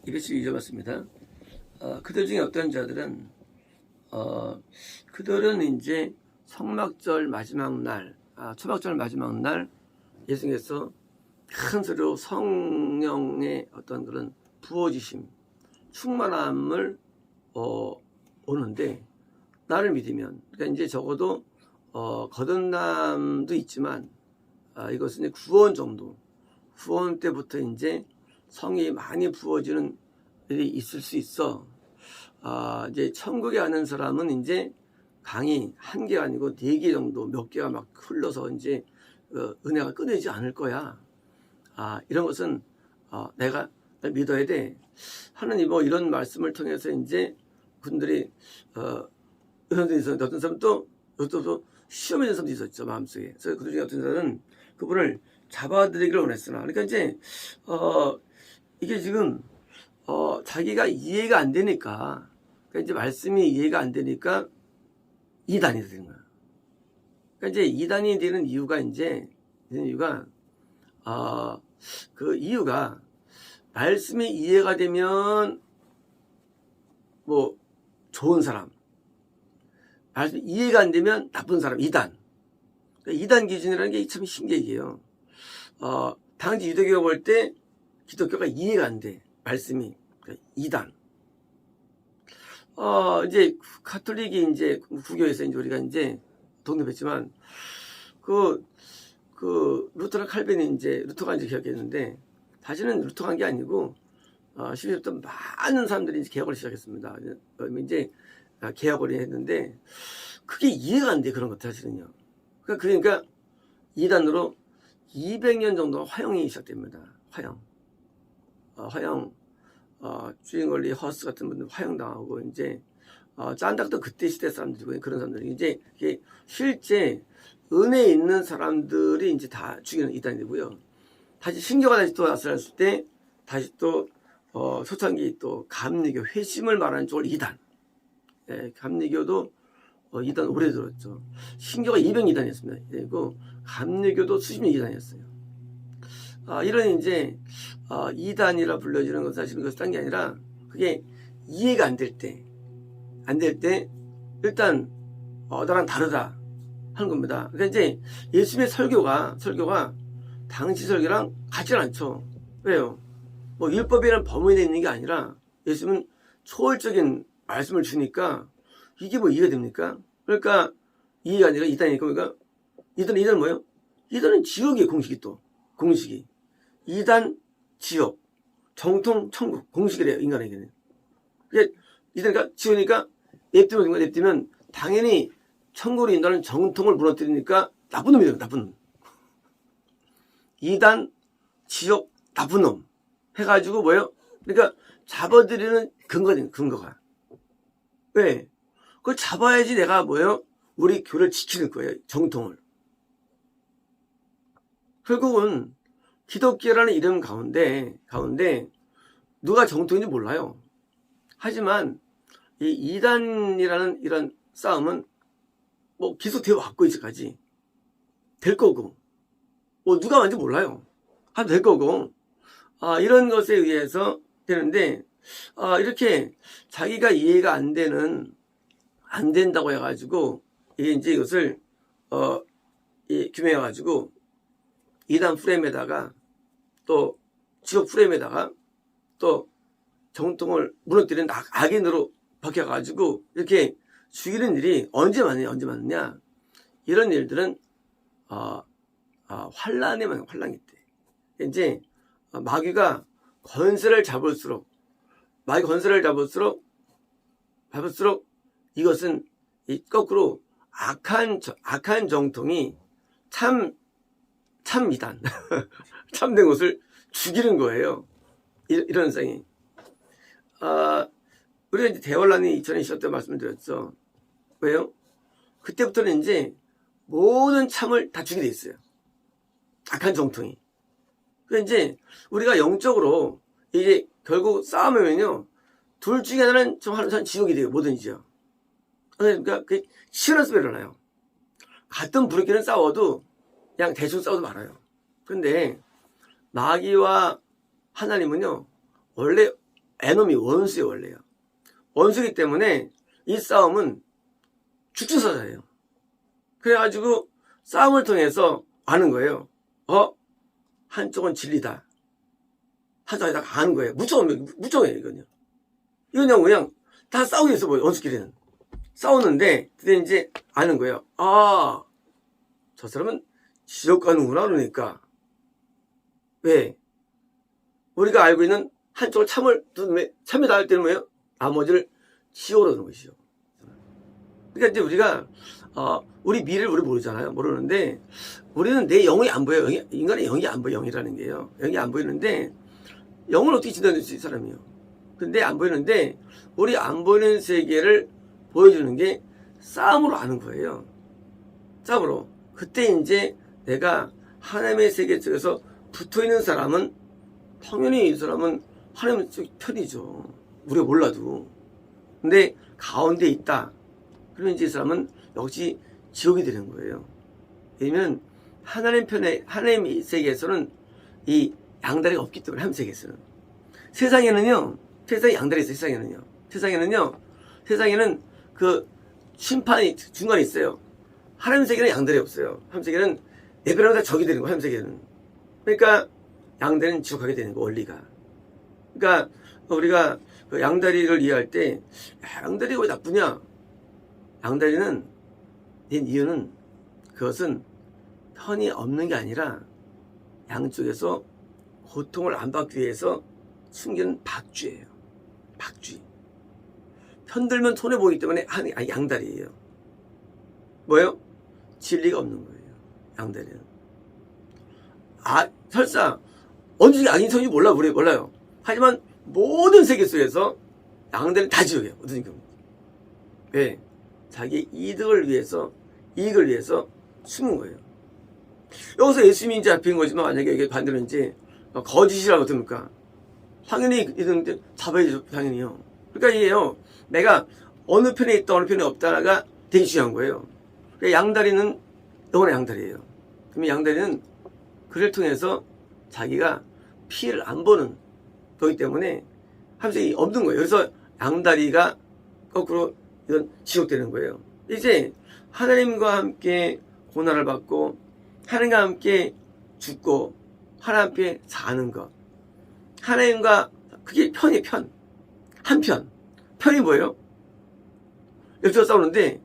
이것이 잊어봤습니다. 그들 중에 어떤 자들은, 그들은 이제 성막절 마지막 날, 초막절 마지막 날 예수님께서 큰 소리로 성령의 어떤 그런 부어지심, 충만함을 오는데, 나를 믿으면, 그러니까 이제 적어도 거듭남도 있지만, 이것은 이제 구원 정도, 구원 때부터 이제 성이 많이 부어지는 일이 있을 수 있어. 이제 천국에 가는 사람은 이제 강이 한 개 아니고 4개 정도, 몇 개가 막 흘러서 이제 은혜가 끊이지 않을 거야. 이런 것은 내가 믿어야 돼. 하느님 뭐 이런 말씀을 통해서 이제 분들이 어떤 사람은 또 시험에 있는 사람도 있었죠, 마음속에. 그래서 그들 중에 어떤 사람은 그분을 잡아들이기를 원했으나, 그러니까 이제 이게 지금 자기가 이해가 안 되니까, 그러니까 이제 말씀이 이해가 안 되니까 이단이 되는 거야. 그러니까 이제 이단이 되는 이유가 그 이유가 말씀이 이해가 되면 뭐 좋은 사람, 말씀이 이해가 안 되면 나쁜 사람, 이단. 그러니까 이단 기준이라는 게 참 신기해요. 당시 유대교가 볼 때 기독교가 이해가 안 돼. 말씀이. 그러니까 이단. 이제 가톨릭이 이제 구교에서 이제 우리가 이제 독립했지만 루터랑 칼빈이 이제 루터가 이제 개혁했는데, 다시는 루터가 한 게 아니고 12세부터 많은 사람들이 이제 개혁을 시작했습니다. 이제 개혁을 했는데 그게 이해가 안 돼, 그런 것들 사실은요. 그러니까 이단으로 200년 정도 화형이 시작됩니다. 화형, 주인걸리 허스 같은 분들 화형당하고, 이제 짠닥도 그때 시대 사람들이고, 그런 사람들이 이제 실제 은혜 있는 사람들이 이제 다 죽이는 이단이 되고요. 다시 신교가 다시 또 나타났을 때 다시 또 초창기 또 감리교 회심을 말하는 쪽을 이단. 감리교도 이단 오래 들었죠. 신교가 200이단이었습니다. 그리고 감리교도 수십 년 이단이었어요. 이런 이제 이단이라 불려지는 것은 사실은 그것이 딴 게 아니라, 그게 이해가 안 될 때 일단 나랑 다르다 하는 겁니다. 그러니까 이제 예수님의 설교가 당시 설교랑 같지는 않죠. 왜요? 뭐 율법이라는 범위에 있는 게 아니라 예수님은 초월적인 말씀을 주니까 이게 뭐 이해가 됩니까? 그러니까 이해가 아니라 이단이니까. 그러니까 이단은 뭐예요? 이단은 지옥이에요. 공식이 이단 지옥, 정통 천국, 공식이래요, 인간에게는. 그게 이단이니까 지옥이니까 냅두면 당연히 천국으로 인도하는 정통을 무너뜨리니까 나쁜 놈이에요. 나쁜 놈. 이단 지옥 나쁜 놈 해가지고 뭐예요? 그러니까 잡아들이는 근거가. 왜? 그걸 잡아야지 내가 뭐예요? 우리 교를 지키는 거예요. 정통을. 결국은 기독교라는 이름 가운데 누가 정통인지 몰라요. 하지만 이 이단이라는 이런 싸움은 뭐 계속되어 왔고, 이제까지 될 거고, 뭐 누가 완지 몰라요. 하도 될 거고, 이런 것에 의해서 되는데, 이렇게 자기가 이해가 안 된다고 해가지고, 이게 이제 이것을 규명해가지고 이단 프레임에다가 또 지옥 프레임에다가 또 정통을 무너뜨리는 악인으로 바뀌어가지고 이렇게 죽이는 일이 언제 많느냐. 이런 일들은 환란이 때. 이제 마귀가 권세를 잡을수록 이것은 거꾸로 악한 정통이 참 이단 참된 것을 죽이는 거예요. 이런 현상이. 우리가 이제 대환란이 2000년 시작 때 말씀드렸죠. 왜요? 그때부터는 이제 모든 참을 다 죽이게 돼 있어요. 악한 정통이. 그러니까 이제 우리가 영적으로 이제 결국 싸움하면요, 둘 중에 하나는 좀 하는 지옥이 돼요. 뭐든지요. 그러니까 그 시원한 싸움이 일어나요. 같은 부르기는 싸워도 그냥 대충 싸워도 말아요. 근데 마귀와 하나님은요, 원래 에너미 원수예요, 원래요. 원수이기 때문에 이 싸움은 죽주사자예요. 그래가지고 싸움을 통해서 아는 거예요. 한쪽은 진리다. 한쪽이 다 가는 거예요. 무정해요, 이건요. 이건 그냥 다 싸우고 있어, 원수끼리는. 싸우는데, 그때 이제 아는 거예요. 저 사람은 지옥 가는구나, 그러니까. 왜? 우리가 알고 있는 한쪽을 참이 닿을 때는 뭐예요? 나머지를 지옥으로 가는 것이죠. 그러니까 이제 우리가, 우리 미래를 우리 모르잖아요. 모르는데, 우리는 내 영이 안 보여요. 인간의 영이 안 보여, 영이라는 게요. 영이 안 보이는데, 영을 어떻게 진단할 수 있는 사람이에요? 근데 안 보이는데, 우리 안 보이는 세계를 보여주는 게 싸움으로 아는 거예요. 싸움으로. 그때 이제 내가 하나님의 세계 쪽에서 붙어 있는 사람은, 당연히 이 사람은 하나님 쪽 편이죠. 우리가 몰라도. 근데 가운데 있다. 그러면 이제 이 사람은 역시 지옥이 되는 거예요. 왜냐면 하나님 편에, 하나님 세계에서는 이 양다리가 없기 때문에, 하나님 세계에서는. 세상에는요, 세상에 양다리 있어요, 세상에는 그 심판이 중간에 있어요. 하나님 세계는 양다리 없어요. 하나님 세계는 내 변화가 다 적이 되는 거예요, 하나님 세계는. 그러니까 양다리는 지옥하게 되는 거, 원리가. 그러니까 우리가 그 양다리를 이해할 때, 양다리가 왜 나쁘냐? 양다리는 된 이유는, 그것은 편이 없는 게 아니라 양쪽에서 고통을 안 받기 위해서 숨기는 박쥐예요. 박쥐. 편들면 손해보기 때문에 양다리예요. 뭐예요? 진리가 없는 거예요, 양다리는. 설사 언제 악인성인지 몰라요. 하지만 모든 세계 속에서 양다리는 다 지옥이에요. 어떤 경우. 왜? 자기 이익을 위해서 숨은 거예요. 여기서 예수님이 이제 잡힌 거지만, 만약에 이게 반대로 이제 거짓이라고 어떻습니까? 당연히 이런 잡아야죠, 당연히요. 그러니까 이게요, 내가 어느 편에 있다 어느 편에 없다가 되게 중요한 거예요. 그러니까 양다리는 영원한 양다리예요. 그러면 양다리는 그를 통해서 자기가 피해를 안 보는 거기 때문에 함정이 없는 거예요. 그래서 양다리가 거꾸로 이건 지옥되는 거예요. 이제 하나님과 함께 고난을 받고 하나님과 함께 죽고 하나님께 사는 것, 하나님과, 그게 편이 편. 한편. 편이 뭐예요? 옆에서 싸우는데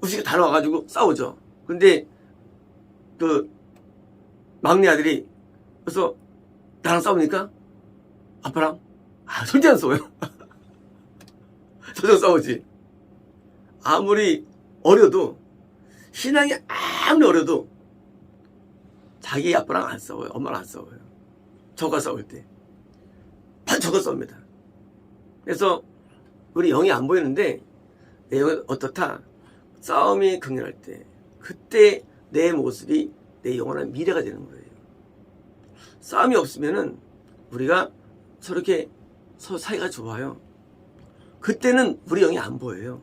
우식이 다 나와가지고 싸우죠. 근데 그 막내 아들이 그래서 나랑 싸우니까 아빠랑 절대 안 싸워요. 저랑 싸우지. 아무리 어려도, 신앙이 아무리 어려도 자기 아빠랑 안 싸워요. 엄마랑 안 싸워요. 저가 싸울 때 반 저가 싸웁니다. 그래서 우리 영이 안 보이는데 내 영이 어떻다? 싸움이 극렬할 때, 그때 내 모습이 내 영원한 미래가 되는 거예요. 싸움이 없으면은 우리가 저렇게 서로 사이가 좋아요. 그때는 우리 영이 안 보여요.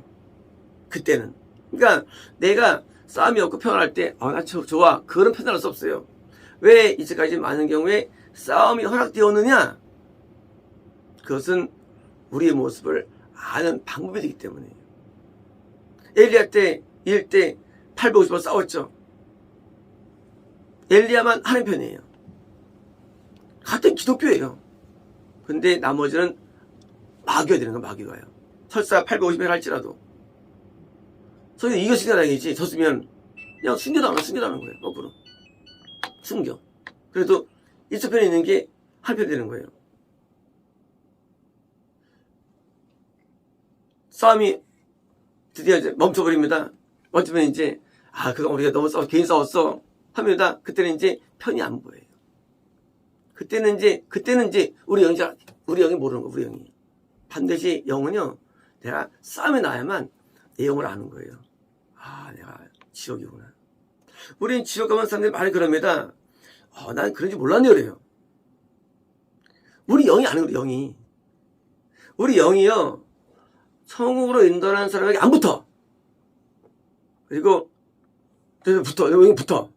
그때는. 그러니까 내가 싸움이 없고 평안할 때, 나 좋아. 그거는 표현할 수 없어요. 왜 이제까지 많은 경우에 싸움이 허락되었느냐? 그것은 우리의 모습을 아는 방법이 되기 때문이에요. 엘리야 때, 일 때 850번 싸웠죠. 엘리야만 하는 편이에요. 같은 기독교예요. 근데 나머지는 마귀가 되는 거야, 마귀가요. 설사 850번 할지라도. 저희 이겼으니까 다행이지. 졌으면 그냥 숨겨다는 거예요. 거꾸로. 숨겨. 그래도 이쪽 편에 있는 게 한편 되는 거예요. 싸움이 드디어 이제 멈춰버립니다. 멈추면 이제, 그동안 우리가 너무 괜히 싸웠어. 합니다. 그때는 이제 편이 안 보여요. 그때는 이제 우리 영이 모르는 거, 우리 영이. 반드시 영은요, 내가 싸움에 나야만 내 영을 아는 거예요. 내가 지옥이구나. 우린 지옥 가면 사람들이 많이 그럽니다. 난 그런지 몰랐네, 그래요. 우리 영이 아는 거예요, 영이. 우리 영이요, 천국으로 인도하는 사람에게 안 붙어. 그리고 여기 붙어.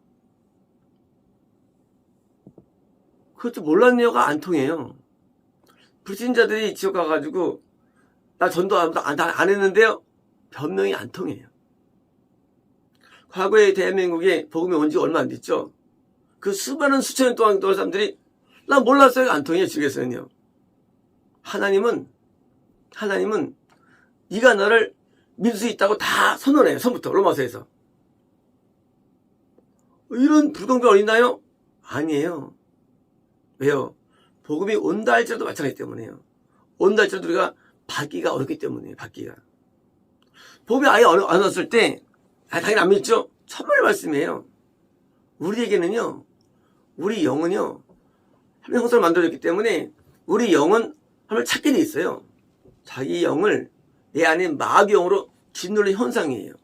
그것도 몰랐네요가 안 통해요. 불신자들이 지옥 가가지고 나 전도 안 했는데요. 변명이 안 통해요. 과거에 대한민국에 복음이 온 지 얼마 안 됐죠. 그 수많은 수천 년 동안 동안 사람들이 나 몰랐어요. 안 통해요. 지옥에서는요. 하나님은 네가 나를 믿을 수 있다고 다 선언해요. 처음부터 로마서에서. 이런 불공평 어딨나요? 아니에요. 왜요? 복음이 온다 할지라도 마찬가지 때문에요. 온다 할지라도 우리가 받기가 어렵기 때문이에요. 받기가. 복음이 아예 안 왔을 때 당연히 안 믿죠? 천만의 말씀이에요. 우리에게는요. 우리 영은요. 하나님 형상을 만들어졌기 때문에 우리 영은 하나님을 찾게 돼 있어요. 자기 영을 내 안에 마귀 영으로 짓누르는 현상이에요.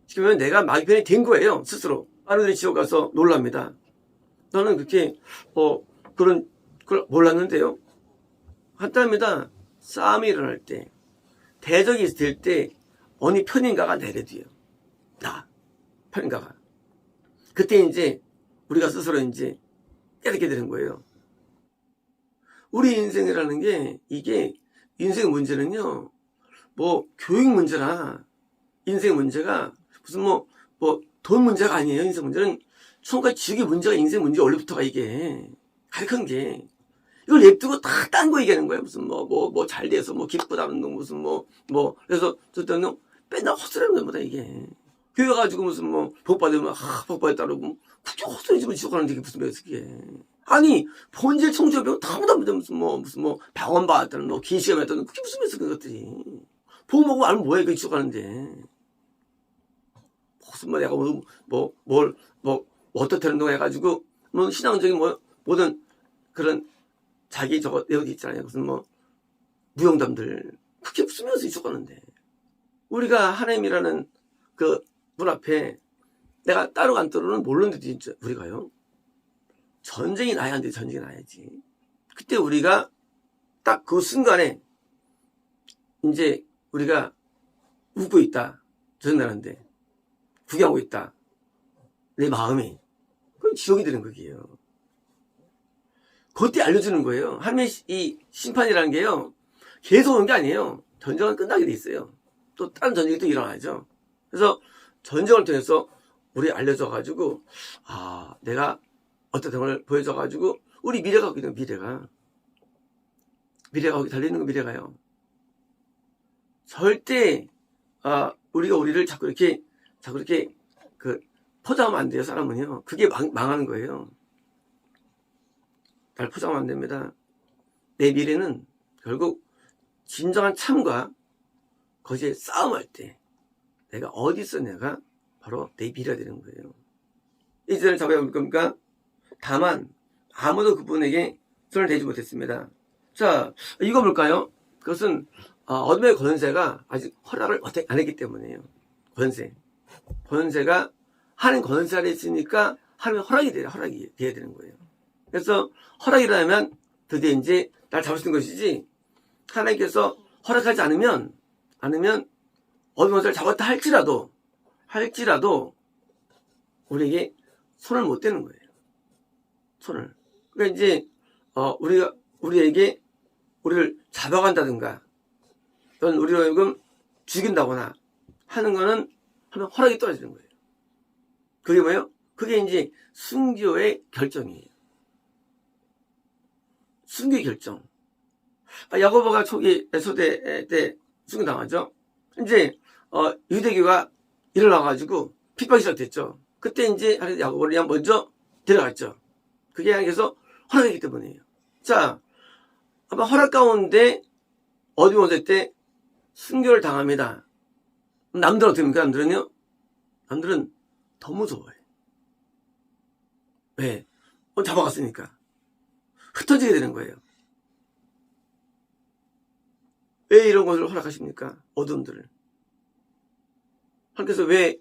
지금 내가 마귀 편이 된 거예요. 스스로. 많은 분들이 지옥 가서 놀랍니다. 나는 그렇게 그걸 몰랐는데요. 간단합니다. 싸움이 일어날 때, 대적이 있을 때 어느 편인가가 내려둬요. 나 편인가가. 그때 이제 우리가 스스로 이제 깨닫게 되는 거예요. 우리 인생이라는 게 이게 인생 문제는요. 뭐 교육 문제나 인생 문제가 무슨 뭐 돈 문제가 아니에요. 인생 문제는 처음까지 지옥의 문제가 인생 문제 원래부터가 이게 가득한 게 이걸 냅두고 다 딴 거 얘기하는 거예요. 무슨 뭐 잘 돼서 뭐 기쁘다는 놈 무슨 그래서 저 때는 맨날 헛소리하는 겁니다 이게. 교회 가가지고 무슨 복 받으면 복 받았다 그러고 그게 헛소리 지면 지옥 가는데 이게 무슨 배였어 그게. 아니 본질 청소년 배우 다 못합니다. 무슨 병원 받았다는 기시험 했다는 그게 무슨 배였어 그것들이. 복 먹고 알면 뭐해 그 지옥 가는데. 무슨 내가 어떻다는 동 해가지고 신앙적인 모든 그런 자기 저거 내용이 있잖아요. 무슨 무용담들 그게 무슨 면에서 있었겠는데 우리가 하나님이라는 그 문 앞에 내가 따로 안 따로는 모르는데 진짜 우리가요 전쟁이 나야 하는데 전쟁이 나야지. 그때 우리가 딱 그 순간에 이제 우리가 웃고 있다 전날인데 구경하고 있다 내 마음이 그건 지옥이 되는 거예요. 그때 알려주는 거예요. 하나님의 이 심판이라는 게요 계속 오는 게 아니에요. 전쟁은 끝나게 돼 있어요. 또 다른 전쟁이 또 일어나죠. 그래서 전쟁을 통해서 우리 알려줘가지고 내가 어떤 걸 보여줘가지고 우리 미래가 거기는 미래가 거기 달려있는 거 미래가요. 절대 우리가 우리를 자꾸 이렇게 포장하면 안 돼요. 사람은요. 그게 망하는 거예요. 날 포장하면 안 됩니다. 내 미래는 결국 진정한 참과 거기에 싸움할 때 내가 어디 있어 내가 바로 내 미래가 되는 거예요. 이제는 잡아야 올 겁니까? 다만 아무도 그분에게 손을 대지 못했습니다. 자, 이거 볼까요? 그것은 어둠의 권세가 아직 허락을 안 했기 때문이에요. 권세가 하는 권세 아래 있으니까 하나님의 허락이 돼야 되는 거예요. 그래서 허락이라면 드디어 이제 날 잡을 수 있는 것이지 하나님께서 허락하지 않으면 어둠의 권세를 잡았다 할지라도 우리에게 손을 못 대는 거예요. 손을. 그러니까 이제 우리에게 우리를 잡아간다든가 또는 우리로 하여금 죽인다거나 하는 거는 하면 허락이 떨어지는 거예요. 그게 뭐예요? 그게 이제 순교의 결정이에요. 순교의 결정. 야고보가 초기 에소대 때 순교당하죠. 이제 유대교가 일어나가지고 핍박이 시작됐죠. 그때 이제 야고보를 그냥 먼저 데려갔죠. 그게 하나님께서 허락했기 때문이에요. 자, 아마 허락 가운데 어둠의 권세 때 순교를 당합니다. 남들은 어떻게 합니까? 남들은 더 무서워해. 왜? 잡아갔으니까. 흩어지게 되는 거예요. 왜 이런 것을 허락하십니까? 어둠들을. 하나님께서 왜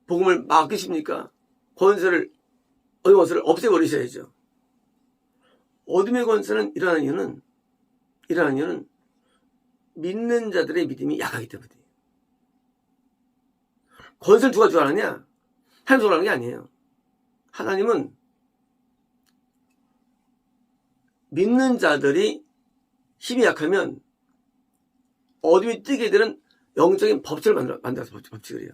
복음을 막으십니까? 어둠의 권세를 없애버리셔야죠. 어둠의 권세는 일어나는 이유는 믿는 자들의 믿음이 약하기 때문이에요. 권세를 누가 주관하냐? 하나님 주관하는 게 아니에요. 하나님은 믿는 자들이 힘이 약하면 어둠이 뜨게 되는 영적인 법칙을 만들어서 법칙을 해요.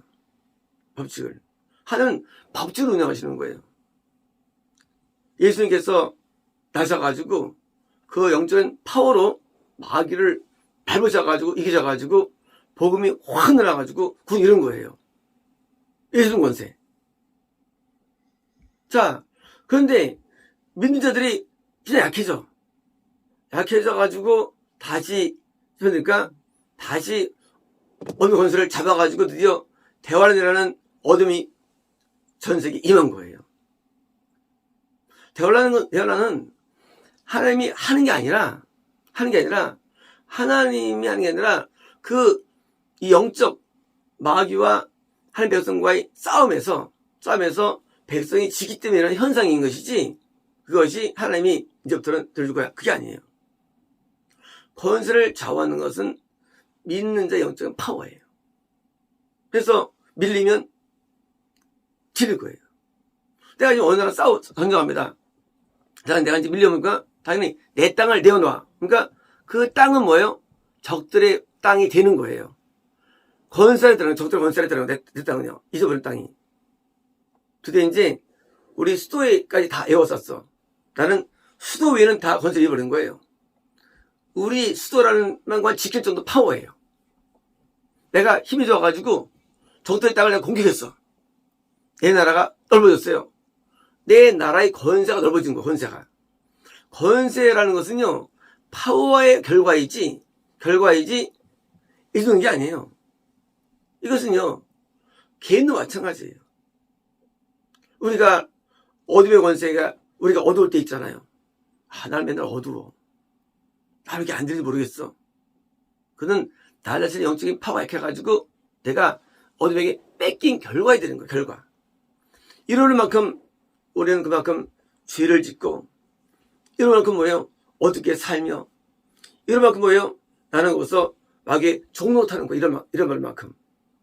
법칙을. 하나님은 법칙을 운영하시는 거예요. 예수님께서 나셔가지고 그 영적인 파워로 마귀를 밟으셔가지고 이기셔가지고 복음이 확 늘어가지고 군 이런 거예요. 예수님 권세. 자, 그런데 믿는 자들이 그냥 약해져. 약해져가지고 다시 그러니까 다시 어둠의 권세를 잡아가지고 드디어 대환란이라는 어둠이 전 세계에 임한 거예요. 대환란은 하나님이 하는 게 아니라 하나님이 하는 게 아니라 이 영적 마귀와 하나님 백성과의 싸움에서 백성이 지기 때문에 일어나는 현상인 것이지 그것이 하나님이 이제부터는 들어줄 거야. 그게 아니에요. 권세를 좌우하는 것은 믿는 자의 영적인 파워예요. 그래서 밀리면 지를 거예요. 내가 지금 어느 나라 전쟁합니다. 내가 이제 밀려오니까 당연히 내 땅을 내어놔. 그러니까 그 땅은 뭐예요? 적들의 땅이 되는 거예요. 건설에 들어가는 적들의 건설에 들어가는 내 땅은요. 잊어버린 땅이. 그때 이제 우리 수도에까지 다 에워쌌어. 나는 수도 위에는 다 건설 잃어버린 거예요. 우리 수도라는 걸 지킬 정도 파워예요. 내가 힘이 좋아가지고 적들의 땅을 내가 공격했어. 내 나라가 넓어졌어요. 내 나라의 건세가 넓어진 거야. 건세라는 것은요 파워의 결과이지 이루는 게 아니에요. 이것은요 개인도 마찬가지예요. 우리가 어둠의 권세가 우리가 어두울 때 있잖아요. 나는 맨날 어두워. 왜 이렇게 안 되는지 모르겠어. 그는 나 자신의 영적인 파워가 약해가지고 내가 어둠에게 뺏긴 결과가 되는 거예요. 결과. 이럴 만큼 우리는 그만큼 죄를 짓고 이럴 만큼 뭐예요? 어둡게 살며 이럴 만큼 뭐예요? 나는 거기서 마귀의 종로 타는 거 이런 말만큼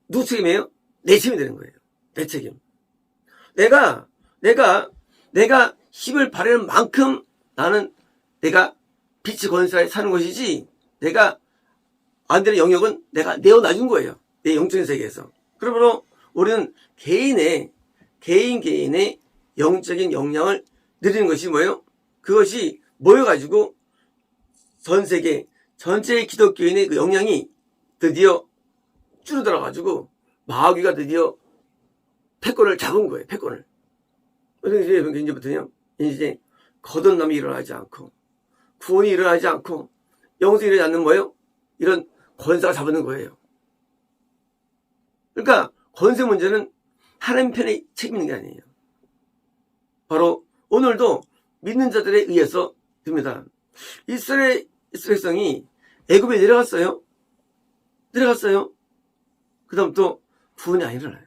누구 책임이에요? 내 책임이 되는 거예요. 내 책임. 내가 힘을 발휘하는 만큼 내가 빛의 권세에 사는 것이지 내가 안 되는 영역은 내가 내어놔준 거예요. 내 영적인 세계에서. 그러므로 우리는 개인의 영적인 역량을 누리는 것이 뭐예요? 그것이 모여가지고 전 세계 전체의 기독교인의 그 역량이 드디어 줄어들어가지고 마귀가 드디어 패권을 잡은 거예요. 패권을. 그래서 이제부터요. 이제 거듭남이 일어나지 않고 구원이 일어나지 않고 영생이 일어나지 않는 뭐예요? 이런 권세가 잡는 거예요. 그러니까 권세 문제는 하나님 편에 책임 있는 게 아니에요. 바로 오늘도 믿는 자들에 의해서 됩니다. 이스라엘 백성이 애굽에 내려갔어요. 그 다음 또 구원이 안 일어나요.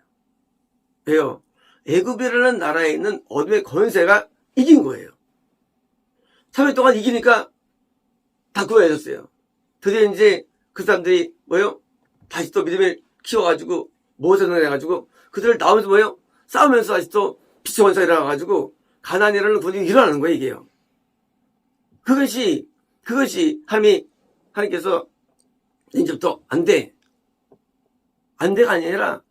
왜요? 애굽이라는 나라에 있는 어둠의 권세가 이긴 거예요. 3일 동안 이기니까 다 구원해졌어요. 드디어 이제 그 사람들이 뭐예요? 다시 또 믿음을 키워가지고 모세를 해가지고 그들을 나오면서 뭐예요? 싸우면서 다시 또 빛의 권세가 일어나가지고 가나안이라는 군이 일어나는 거예요. 이게요. 그것이 하나님께서 이제부터 안 돼가 아니라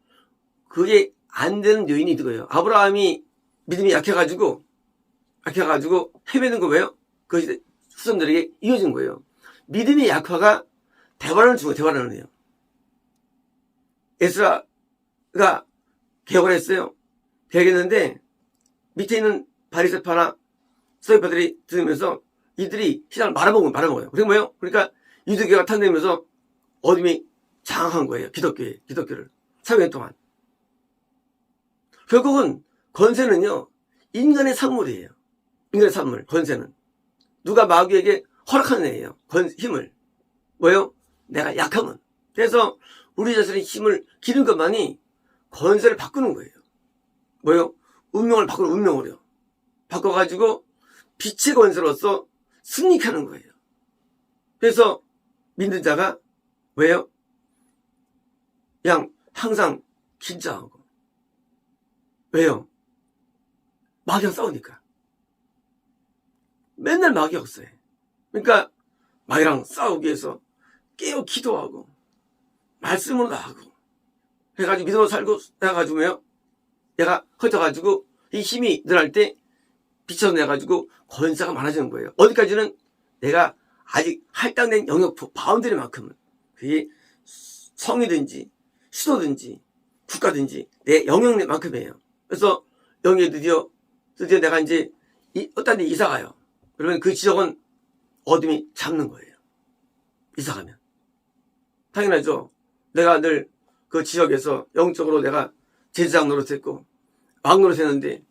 그게 안 되는 요인이 있고요. 아브라함이 믿음이 약해가지고 헤매는 거 왜요? 그것이 후손들에게 이어진 거예요. 믿음의 약화가 대화를 주고 대화를 해요. 에스라가 개혁을 했어요. 개혁했는데 밑에 있는 바리새파나 서기파들이 들으면서 이들이 시장을 말아먹어요. 그게 뭐예요? 그러니까 유대교가 탄생하면서 어둠이 장악한 거예요. 기독교를. 3년 동안. 결국은 권세는요. 인간의 산물이에요. 인간의 산물, 권세는. 누가 마귀에게 허락하는 애예요. 힘을. 뭐예요? 내가 약하면. 그래서 우리 자신의 힘을 기른 것만이 권세를 바꾸는 거예요. 뭐예요? 운명을 바꾸는 운명으로요. 바꿔가지고 빛의 권세로서 승리하는 거예요. 그래서 믿는 자가 왜요? 그냥 항상 긴장하고. 왜요? 마귀랑 싸우니까. 맨날 마귀 역사해. 그러니까 마귀랑 싸우기 위해서 깨어 기도하고 말씀으로 나가고 해가지고 믿음으로 살고 해가지고요. 얘가 커져가지고 이 힘이 늘어날 때 비춰서 내가지고 권세가 많아지는 거예요. 어디까지는 내가 아직 할당된 영역 바운더리만큼은 그게 성이든지 수도든지 국가든지 내 영역만큼이에요. 그래서 영역에 드디어 내가 이제 어떤 데 이사 가요. 그러면 그 지역은 어둠이 잡는 거예요. 이사 가면. 당연하죠. 내가 늘 그 지역에서 영적으로 내가 제사장 노릇했고 왕 노릇했는데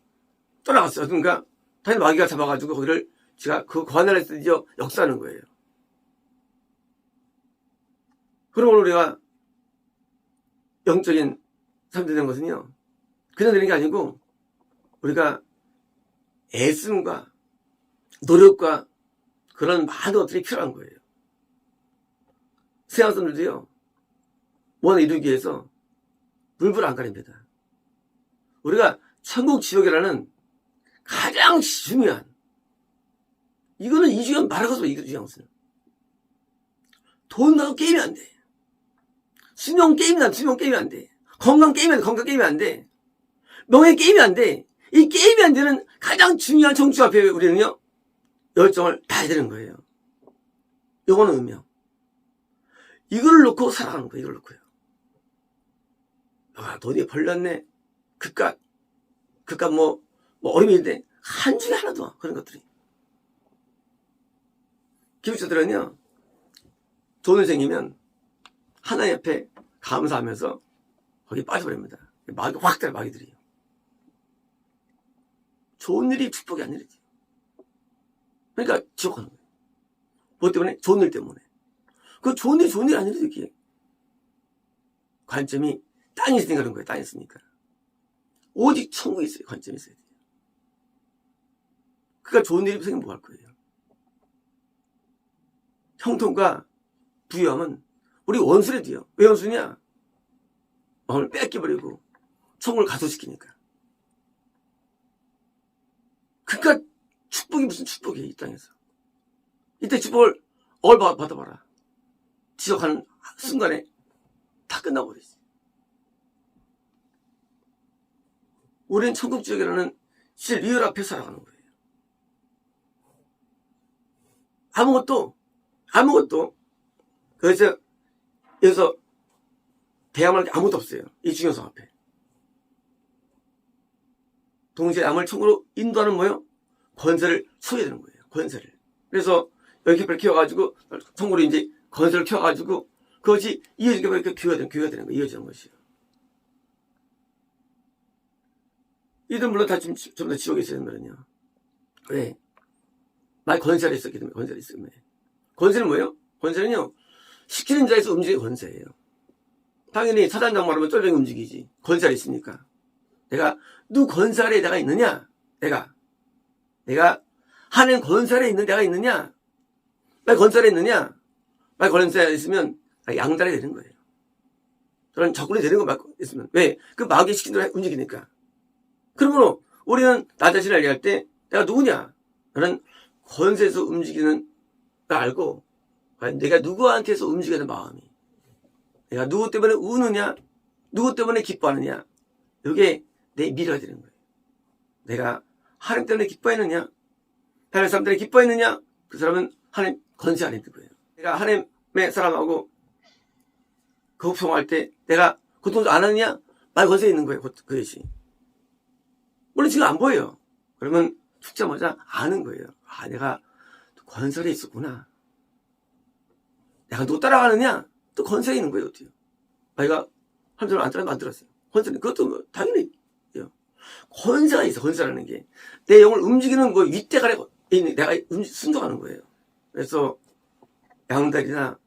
떠나갔어요. 그러니까 당연히 마귀가 잡아가지고 거기를 제가 그 관할에서 드디어 역사하는 거예요. 그럼 오늘 우리가 영적인 삶이 되는 것은요, 그냥 되는 게 아니고 우리가 애씀과 노력과 그런 많은 것들이 필요한 거예요. 세상 사람들도요, 원을 이루기 위해서 물불 안 가립니다. 우리가 천국 지옥이라는 가장 중요한, 이거는 이 중요한 말할 것으로 이거 중요한 것은 돈 가서 게임이 안 돼. 수명 게임이 안 돼. 건강 게임이 안 돼. 명예 게임이 안 돼. 이 게임이 안 되는 가장 중요한 정주 앞에 우리는요, 열정을 다해야 되는 거예요. 요거는 운명. 이걸 놓고 살아가는 거예요. 이걸 놓고요. 아, 돈이 벌렸네. 그깟 뭐 어림인데 한 중에 하나도 와. 그런 것들이. 기독자들은요, 돈을 생기면 하나님 앞에 감사하면서 거기 빠져버립니다. 마귀 확 들어, 마귀들이요. 좋은 일이 축복이 아니지. 그러니까 지옥 가는 거예요. 뭐 때문에? 좋은 일 때문에. 그 좋은 일 아니지, 이게. 관점이 땅이 있으니까 그런 거예요. 땅이 있으니까. 오직 천국에 있어요. 관점이 있어야 돼요. 그러니까 좋은 일이 생기면 뭐 할 거예요? 형통과 부유함은 우리 원수래 돼요. 왜 원수냐? 마음을 뺏겨버리고 천국을 가소시키니까. 그러니까 축복이 무슨 축복이에요, 이 땅에서. 이때 축복을 받아봐라. 지적하는 순간에 다 끝나버리지. 우리는 천국 지역이라는 실 리얼 앞에 살아가는 거예요. 아무것도 그래서 여기서 대항할 게 아무것도 없어요. 이 중요성 앞에. 동시에 남을 천국으로 인도하는 뭐예요? 권세를 소유해야 되는 거예요. 권세를. 그래서 여기 깃발을 키워가지고 천국으로 이제 권세를 키워가지고 그것이 이어지게 이렇게 교회가 되는 거예요. 이어지는 것이요. 이들 물론 다 좀 더 지옥에 있어야 된다면요. 왜? 나의 권세가 있었기 때문에, 권세가 있었기 때문에. 권세는 뭐예요? 권세는요, 시키는 자에서 움직이는 권세예요. 당연히 사단장 말하면 쫄병이 움직이지. 권세가 있으니까. 내가 누구 권세 아래 내가 있느냐? 내가 하는 권세 아래 있는 내가 있느냐? 나 권세 아래 있느냐? 나 권세 아래 있으면 양다리 되는 거예요. 그런 적군이 되는 거 있으면. 왜? 그 마귀 시킨 대로 움직이니까. 그러므로 우리는 나 자신을 얘기할 때 내가 누구냐? 나는 권세에서 움직이는 걸 알고 내가 누구한테서 움직이는 마음이, 내가 누구 때문에 우느냐, 누구 때문에 기뻐하느냐, 이게 내 미래가 되는 거예요. 내가 하나님 때문에 기뻐했느냐, 다른 사람 때문에 기뻐했느냐, 그 사람은 하나님 권세 안에 있는 거예요. 내가 하나님의 사람하고 거듭성할 때 내가 고통 안 하느냐, 말 권세에 있는 거예요. 그것이. 물론 지금 안 보여요. 그러면 죽자마자 아는 거예요. 아, 내가 권세에 있었구나. 내가 누구 따라가느냐? 또 권세에 있는 거예요. 어때요? 내가 한 사람 안 따라 만들었어요. 권세는 그것도 뭐 당연히 권세가 있어. 권세라는 게 내 영을 움직이는 거 윗대가리 있는 내가 순종하는 거예요. 그래서 양다리나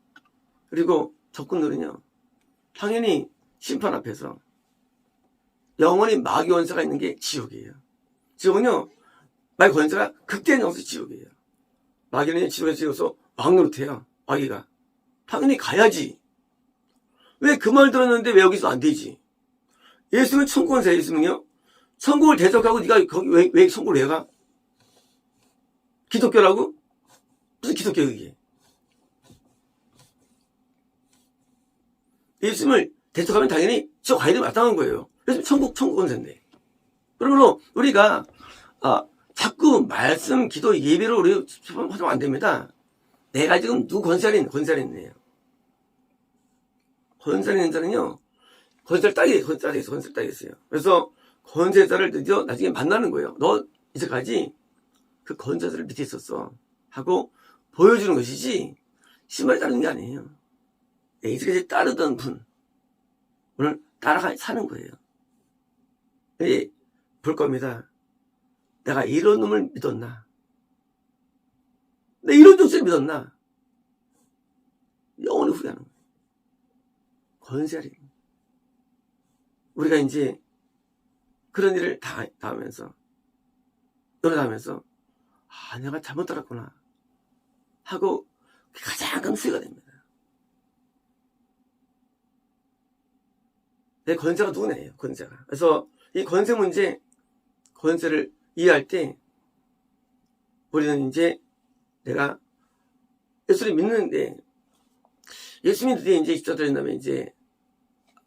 그리고 적군들은요, 당연히 심판 앞에서 영원히 마귀 권세가 있는 게 지옥이에요. 지옥은요, 마귀 권세가 극대한 영수 지옥이에요. 마귀는 지옥에서 지어서 왕 노릇해요. 마귀가 당연히 가야지. 왜 그 말 들었는데 왜 여기서 안 되지? 예수는 천국 권세에 있으면요, 천국을 대적하고 네가 거기 왜 천국을 왜 가? 기독교라고? 무슨 기독교 그게. 예수님을 대적하면 당연히 저 가야 되면 마땅한 거예요. 그래서 천국 권세인데. 그러므로 우리가 자꾸 말씀, 기도, 예배로 우리 하면 안 됩니다. 내가 지금 누구 권세 아래 있네요. 권세 있는 자는요, 권세를 따겠어요. 그래서 권세자를 드디어 나중에 만나는 거예요. 너 이제까지 그 권세자를 밑에 있었어 하고 보여주는 것이지 신발을 따르는 게 아니에요. 이제까지 따르던 분 오늘 따라가 사는 거예요. 볼 겁니다. 내가 이런 놈을 믿었나? 내가 이런 족쇄를 믿었나? 영원히 후회하는 거예요. 권세아리. 우리가 이제 그런 일을 당하면서 내가 잘못 따랐구나 하고 가장 큰 후회가 됩니다. 내 권세가 누구네요, 권세가. 그래서 이 권세 문제, 권세를 이해할 때 우리는 이제 내가 예수를 믿는데 예수님이 드디어 이제 입자들인 다음에 이제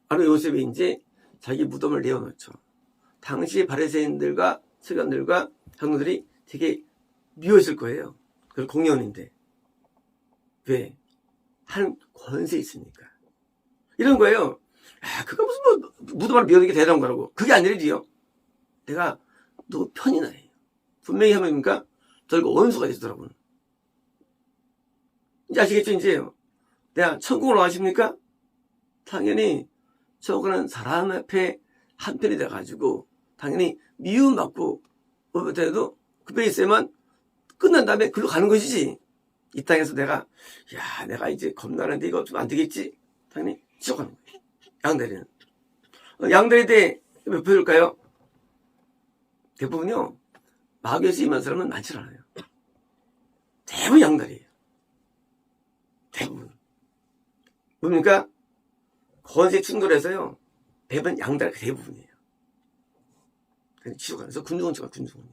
아로 요셉이 이제 자기 무덤을 내어놓죠. 당시 바리새인들과 서기관들과 장로들이 되게 미워했을 거예요. 그 공연인데 왜? 한 권세 있으니까 이런 거예요. 그거 무슨 무덤 안에 미워하는 게 대단한 거라고. 그게 아니라요. 내가 누구 편이나 해요. 분명히 하면니까 저희가 원수가 되더라고요. 이제 아시겠죠, 이제? 내가 천국으로 가십니까? 당연히 저거는 사람 앞에 한편이 돼가지고 당연히 미움받고 못해도 그 베이스에만 끝난 다음에 글로 가는 것이지. 이 땅에서 내가 이제 겁나는데 이거 좀 안 되겠지? 당연히 지옥가는 거예요. 양다리는. 양다리 때 몇 표일까요? 대부분요, 마귀에서 임한 사람은 많지 않아요. 대부분 양다리예요. 대부분. 뭡니까? 권세 충돌해서요, 대부분 양다리가 대부분이에요. 지옥 안에서 군중은처가 군중은요.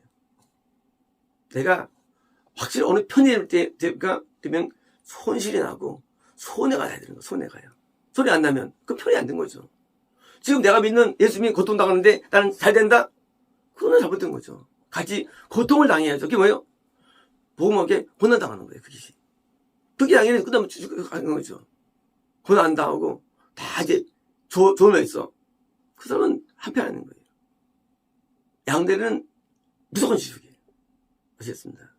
내가 확실히 어느 편이 되면 손실이 나고, 손해가 나야 되는 거예요, 손해가요. 손해 안 나면, 그 편이 안 된 거죠. 지금 내가 믿는 예수님이 고통당하는데 나는 잘 된다? 그거는 잘못된 거죠. 같이 고통을 당해야죠. 그게 뭐예요? 복음하게 고난당하는 거예요, 그게. 그게 당연히 끝나면 가는 거죠. 고난 안 당하고, 다 이제 좋으면 있어. 그 사람은 한편 하는 거예요. 양대는 무조건 지옥이에요. 아시겠습니다.